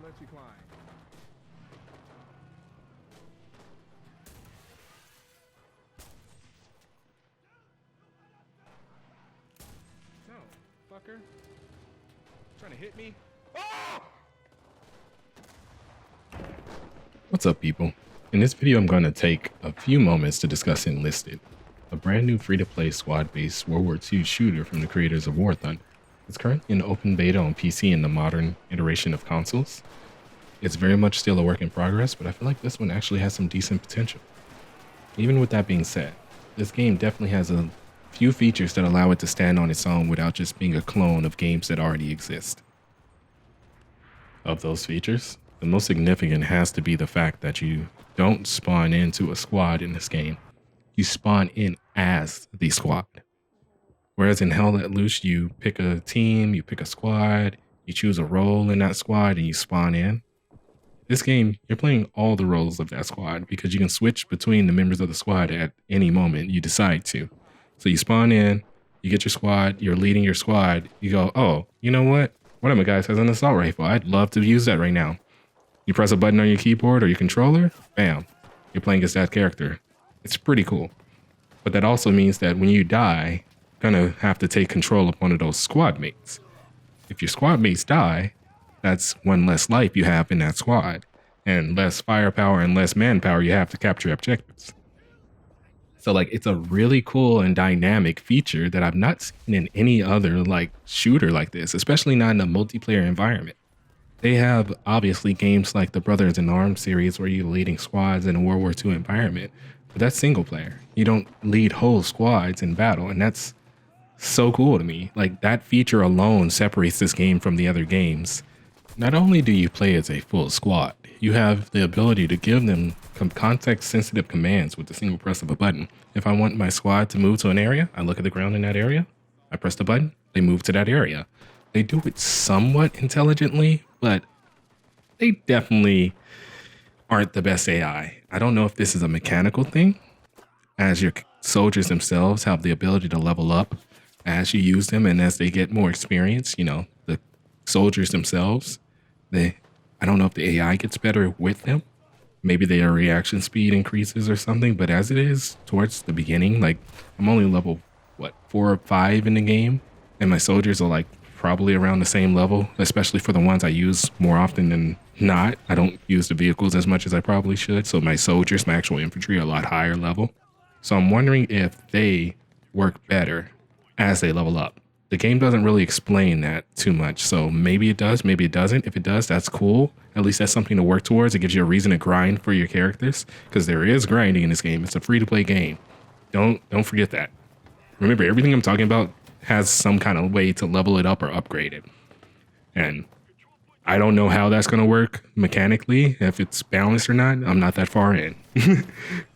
let you climb. No, fucker. Trying to hit me? Oh! What's up, people? In this video, I'm going to take a few moments to discuss Enlisted, a brand new free-to-play squad-based World War II shooter from the creators of War Thunder. It's currently in open beta on PC in the modern iteration of consoles. It's very much still a work in progress, but I feel like this one actually has some decent potential. Even with that being said, this game definitely has a few features that allow it to stand on its own without just being a clone of games that already exist. Of those features, the most significant has to be the fact that you don't spawn into a squad in this game. You spawn in as the squad. Whereas in Hell Let Loose, you pick a team, you pick a squad, you choose a role in that squad, and you spawn in. This game, you're playing all the roles of that squad because you can switch between the members of the squad at any moment you decide to. So you spawn in, you get your squad, you're leading your squad, you go, oh, you know what? One of my guys has an assault rifle. I'd love to use that right now. You press a button on your keyboard or your controller, bam, you're playing as that character. It's pretty cool. But that also means that when you die, you're gonna have to take control of one of those squad mates. If your squad mates die, that's one less life you have in that squad, and less firepower and less manpower you have to capture objectives. So like, it's a really cool and dynamic feature that I've not seen in any other like shooter like this, especially not in a multiplayer environment. They have obviously games like the Brothers in Arms series where you're leading squads in a World War II environment, but that's single player. You don't lead whole squads in battle, and that's so cool to me. Like, that feature alone separates this game from the other games. Not only do you play as a full squad, you have the ability to give them context-sensitive commands with the single press of a button. If I want my squad to move to an area, I look at the ground in that area, I press the button, they move to that area. They do it somewhat intelligently, but they definitely aren't the best AI. I don't know if this is a mechanical thing, as your soldiers themselves have the ability to level up as you use them, and as they get more experience, you know, the soldiers themselves, I don't know if the AI gets better with them. Maybe their reaction speed increases or something, but as it is towards the beginning, like, I'm only level, 4 or 5 in the game, and my soldiers are like probably around the same level, especially for the ones I use more often than not. I don't use the vehicles as much as I probably should, so my soldiers, my actual infantry, are a lot higher level. So I'm wondering if they work better as they level up. The game doesn't really explain that too much, so maybe it does, maybe it doesn't. If it does, that's cool. At least that's something to work towards. It gives you a reason to grind for your characters, because there is grinding in this game. It's a free-to-play game. Don't forget that. Remember, everything I'm talking about has some kind of way to level it up or upgrade it. And I don't know how that's going to work mechanically, if it's balanced or not. I'm not that far in.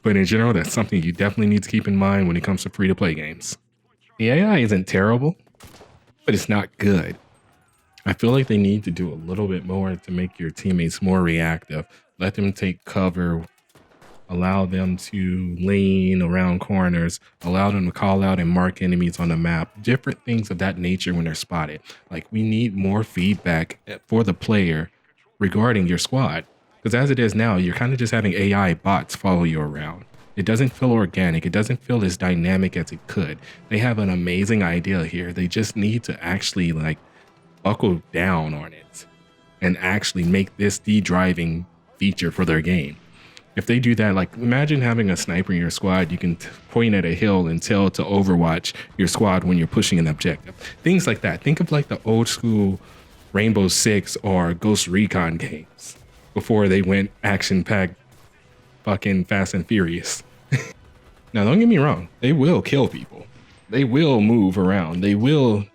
But in general, that's something you definitely need to keep in mind when it comes to free-to-play games. The AI isn't terrible, but it's not good. I feel like they need to do a little bit more to make your teammates more reactive. Let them take cover, allow them to lean around corners, allow them to call out and mark enemies on the map, different things of that nature when they're spotted. Like, we need more feedback for the player regarding your squad. Because as it is now, you're kind of just having AI bots follow you around. It doesn't feel organic. It doesn't feel as dynamic as it could. They have an amazing idea here. They just need to actually like buckle down on it and actually make this the driving feature for their game. If they do that, like, imagine having a sniper in your squad. You can point at a hill and tell to overwatch your squad when you're pushing an objective. Things like that. Think of like the old school Rainbow Six or Ghost Recon games before they went action-packed fucking Fast and Furious. Now, don't get me wrong. They will kill people. They will move around. They will,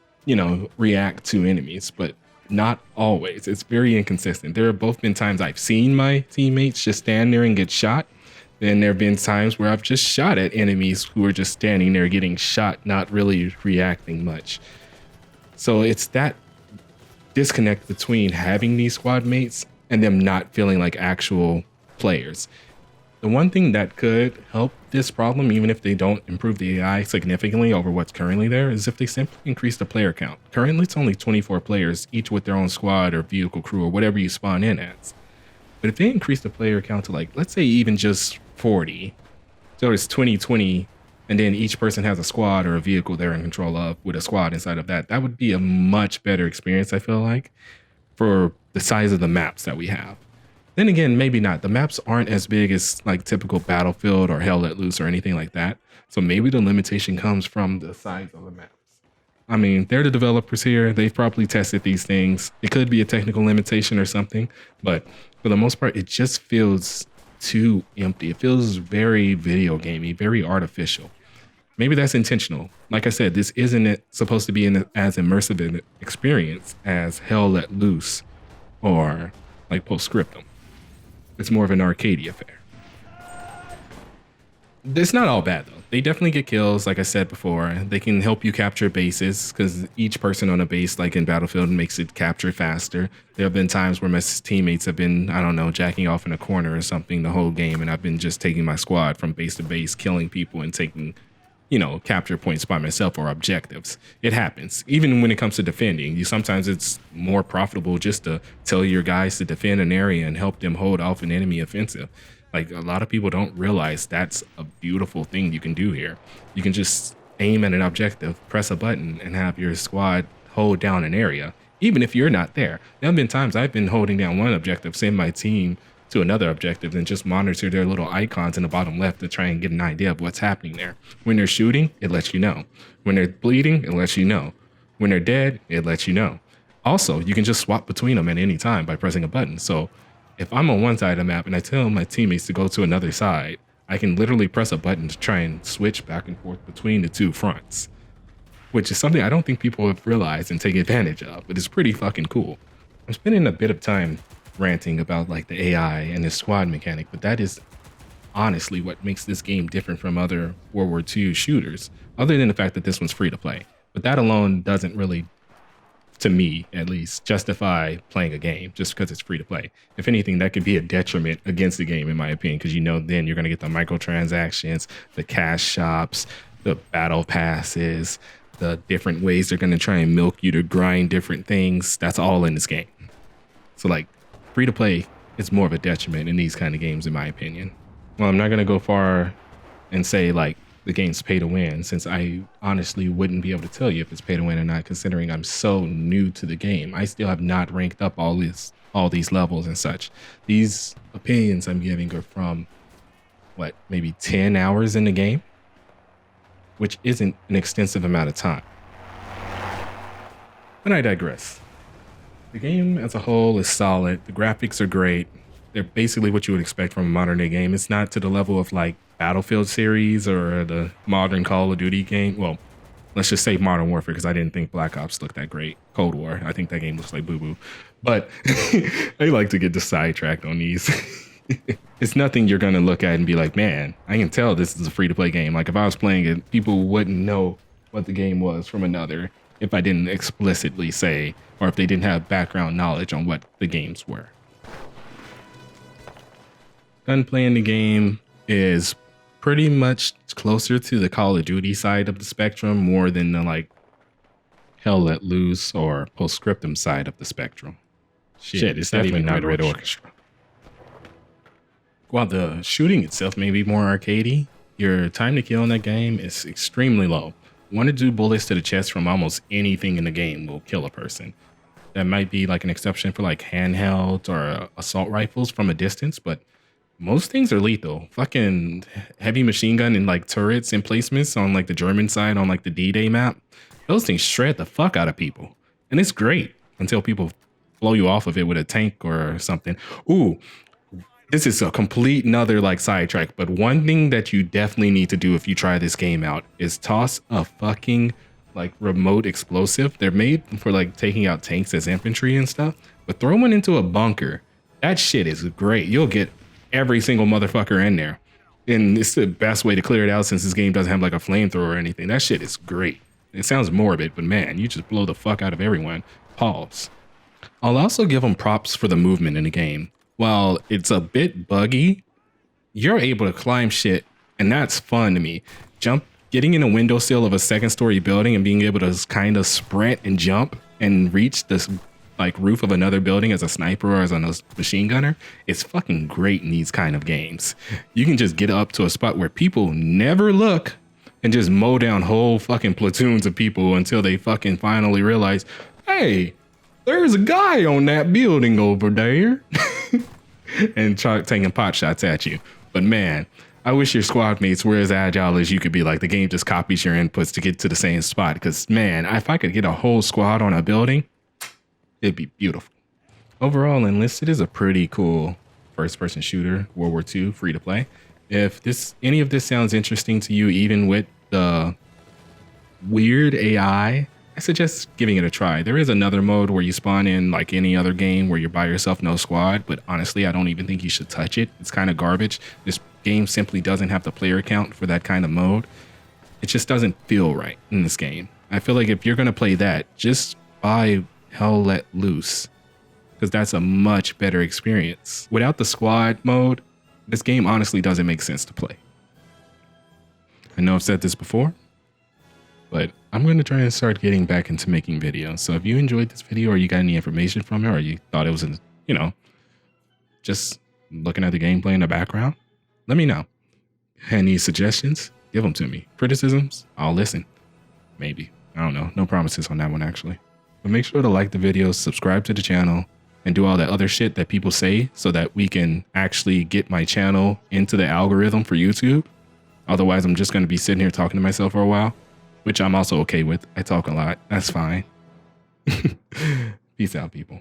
react to enemies, but not always. It's very inconsistent. There have both been times I've seen my teammates just stand there and get shot. Then there have been times where I've just shot at enemies who are just standing there getting shot, not really reacting much. So it's that disconnect between having these squad mates and them not feeling like actual players. The one thing that could help this problem, even if they don't improve the AI significantly over what's currently there, is if they simply increase the player count. Currently, it's only 24 players, each with their own squad or vehicle crew or whatever you spawn in as. But if they increase the player count to, like, let's say even just 40, so it's 20, and then each person has a squad or a vehicle they're in control of with a squad inside of that, that would be a much better experience, I feel like, for the size of the maps that we have. Then again, maybe not. The maps aren't as big as like typical Battlefield or Hell Let Loose or anything like that. So maybe the limitation comes from the size of the maps. I mean, they're the developers here. They've probably tested these things. It could be a technical limitation or something, but for the most part, it just feels too empty. It feels very video gamey, very artificial. Maybe that's intentional. Like I said, this isn't supposed to be as immersive an experience as Hell Let Loose or like Postscriptum. It's more of an arcade affair. It's not all bad though. They definitely get kills, like I said before. They can help you capture bases because each person on a base, like in Battlefield, makes it capture faster. There have been times where my teammates have been, I don't know, jacking off in a corner or something the whole game, and I've been just taking my squad from base to base, killing people and taking, you know, capture points by myself or objectives. It happens. Even when it comes to defending, sometimes it's more profitable just to tell your guys to defend an area and help them hold off an enemy offensive. Like, a lot of people don't realize that's a beautiful thing you can do here. You can just aim at an objective, press a button, and have your squad hold down an area, even if you're not there. There have been times I've been holding down one objective, send my team to another objective, and just monitor their little icons in the bottom left to try and get an idea of what's happening there. When they're shooting, it lets you know. When they're bleeding, it lets you know. When they're dead, it lets you know. Also, you can just swap between them at any time by pressing a button. So if I'm on one side of the map and I tell my teammates to go to another side, I can literally press a button to try and switch back and forth between the two fronts, which is something I don't think people have realized and take advantage of, but it's pretty fucking cool. I'm spending a bit of time ranting about like the AI and the squad mechanic, but that is honestly what makes this game different from other World War II shooters, other than the fact that this one's free to play. But that alone doesn't really, to me at least, justify playing a game just because it's free to play. If anything, that could be a detriment against the game, in my opinion, because you know then you're going to get the microtransactions, the cash shops, the battle passes, the different ways they're going to try and milk you to grind different things. That's all in this game. So like, free to play is more of a detriment in these kind of games, in my opinion. Well, I'm not going to go far and say like the game's pay to win, since I honestly wouldn't be able to tell you if it's pay to win or not, considering I'm so new to the game. I still have not ranked up all these levels and such. These opinions I'm giving are from what, maybe 10 hours in the game, which isn't an extensive amount of time. But I digress. The game as a whole is solid. The graphics are great. They're basically what you would expect from a modern day game. It's not to the level of like Battlefield series or the modern Call of Duty game. Well, let's just say Modern Warfare, because I didn't think Black Ops looked that great. Cold War, I think that game looks like boo-boo. But I like to get sidetracked on these. It's nothing you're going to look at and be like, man, I can tell this is a free-to-play game. Like if I was playing it, people wouldn't know what the game was from another if I didn't explicitly say, or if they didn't have background knowledge on what the games were. Gunplay in the game is pretty much closer to the Call of Duty side of the spectrum more than the like Hell Let Loose or Postscriptum side of the spectrum. Shit, it's not even Red Orchestra. While the shooting itself may be more arcadey, your time to kill in that game is extremely low. 1 to 2 bullets to the chest from almost anything in the game will kill a person. That might be like an exception for like handhelds or assault rifles from a distance, but most things are lethal. Fucking heavy machine gun and like turrets and placements on like the German side on like the D-Day map. Those things shred the fuck out of people. And it's great until people blow you off of it with a tank or something. Ooh, this is a complete another like sidetrack, but one thing that you definitely need to do if you try this game out is toss a fucking like remote explosive. They're made for like taking out tanks as infantry and stuff, but throw one into a bunker. That shit is great. You'll get every single motherfucker in there. And it's the best way to clear it out since this game doesn't have like a flamethrower or anything. That shit is great. It sounds morbid, but man, you just blow the fuck out of everyone. Pause. I'll also give them props for the movement in the game. While it's a bit buggy, you're able to climb shit, and that's fun to me. Getting in a windowsill of a second story building and being able to kind of sprint and jump and reach this like roof of another building as a sniper or as a machine gunner, it's fucking great in these kind of games. You can just get up to a spot where people never look and just mow down whole fucking platoons of people until they fucking finally realize, hey, there's a guy on that building over there. And try taking pot shots at you. But man, I wish your squad mates were as agile as you could be. Like, the game just copies your inputs to get to the same spot. Because man, if I could get a whole squad on a building, it'd be beautiful. Overall, Enlisted is a pretty cool first-person shooter, World War II, free to play. If any of this sounds interesting to you, even with the weird AI, I suggest giving it a try. There is another mode where you spawn in like any other game where you're by yourself, no squad, but honestly, I don't even think you should touch it. It's kind of garbage. This game simply doesn't have the player count for that kind of mode. It just doesn't feel right in this game. I feel like if you're going to play that, just buy Hell Let Loose, because that's a much better experience. Without the squad mode, this game honestly doesn't make sense to play. I know I've said this before, but I'm going to try and start getting back into making videos. So if you enjoyed this video or you got any information from it, or you thought it was, just looking at the gameplay in the background, let me know. Any suggestions? Give them to me. Criticisms? I'll listen. Maybe. I don't know. No promises on that one, actually. But make sure to like the video, subscribe to the channel, and do all that other shit that people say so that we can actually get my channel into the algorithm for YouTube. Otherwise, I'm just going to be sitting here talking to myself for a while, which I'm also okay with. I talk a lot. That's fine. Peace out, people.